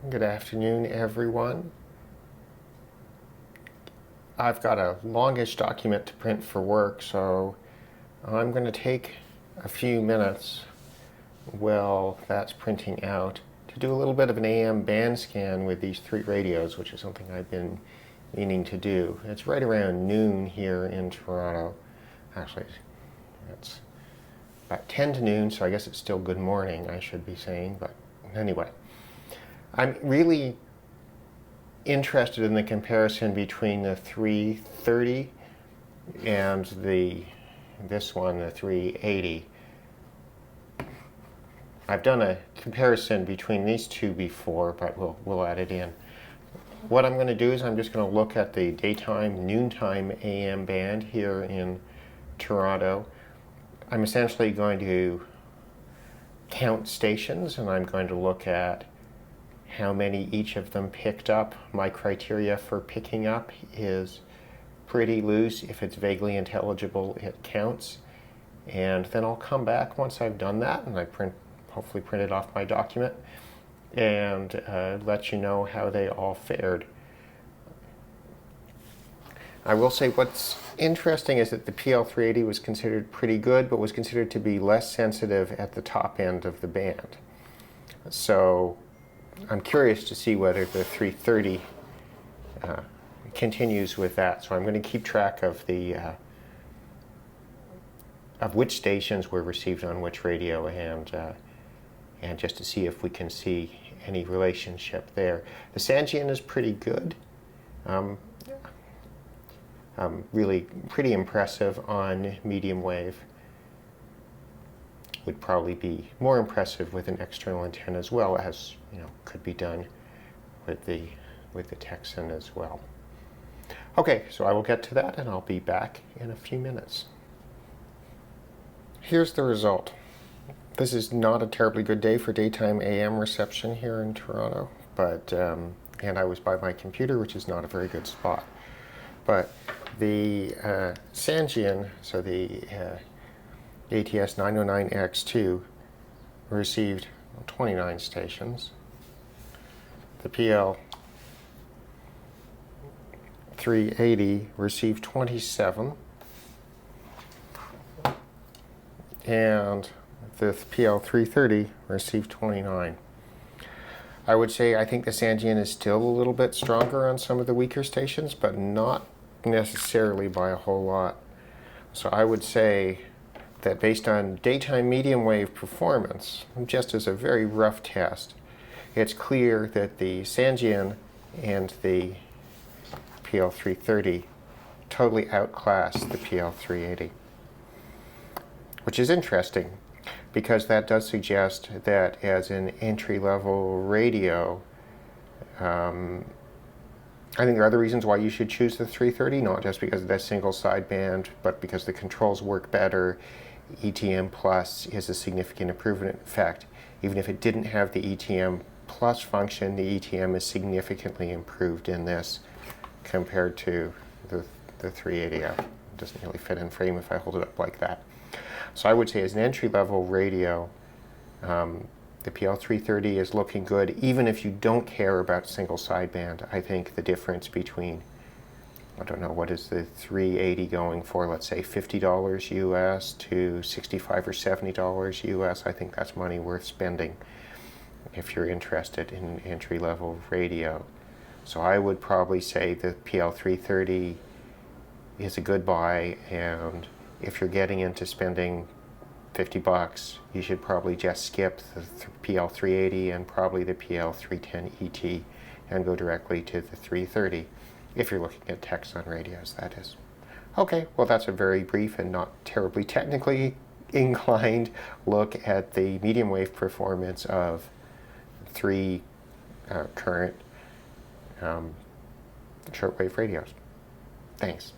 Good afternoon, everyone. I've got a longish document to print for work, so I'm going to take a few minutes while that's printing out to do a little bit of an AM band scan with these three radios, which is something I've been meaning to do. It's right around noon here in Toronto. Actually, it's about 10 to noon, so I guess it's still good morning, I should be saying, but anyway. I'm really interested in the comparison between the 330 and this one, the 380. I've done a comparison between these two before, but we'll add it in. What I'm going to do is I'm just going to look at the daytime, noontime AM band here in Toronto. I'm essentially going to count stations, and I'm going to look at how many each of them picked up. My criteria for picking up is pretty loose. If it's vaguely intelligible, it counts. And then I'll come back once I've done that, and I hopefully printed off my document, and let you know how they all fared. I will say what's interesting is that the PL380 was considered pretty good, but was considered to be less sensitive at the top end of the band. So I'm curious to see whether the 330 continues with that. So I'm going to keep track of of which stations were received on which radio, and just to see if we can see any relationship there. The Sangean is pretty good. Really pretty impressive on medium wave. Would probably be more impressive with an external antenna as well, as could be done with the Tecsun as well. Okay, so I will get to that, and I'll be back in a few minutes. Here's the result. This is not a terribly good day for daytime AM reception here in Toronto, but and I was by my computer, which is not a very good spot. But the Sangean, so the ATS909x2, received 29 stations. The PL380 received 27. And the PL330 received 29. I would say I think the Sangean is still a little bit stronger on some of the weaker stations, but not necessarily by a whole lot. So I would say that based on daytime medium wave performance, just as a very rough test, it's clear that the Sangean and the PL330 totally outclass the PL380, which is interesting because that does suggest that as an entry-level radio, I think there are other reasons why you should choose the 330, not just because of that single sideband, but because the controls work better. ETM Plus is a significant improvement. In fact, even if it didn't have the ETM Plus function, the ETM is significantly improved in this compared to the 380. It doesn't really fit in frame if I hold it up like that. So I would say as an entry-level radio, the PL330 is looking good, even if you don't care about single sideband. I think the difference between, I don't know, what is the 380 going for, let's say $50 US to $65 or $70 US, I think that's money worth spending if you're interested in entry-level radio. So I would probably say the PL330 is a good buy, and if you're getting into spending $50, you should probably just skip the PL380 and probably the PL310 ET and go directly to the 330 if you're looking at Tecsun radios, that is. Okay, well that's a very brief and not terribly technically inclined look at the medium wave performance of three current shortwave radios. Thanks.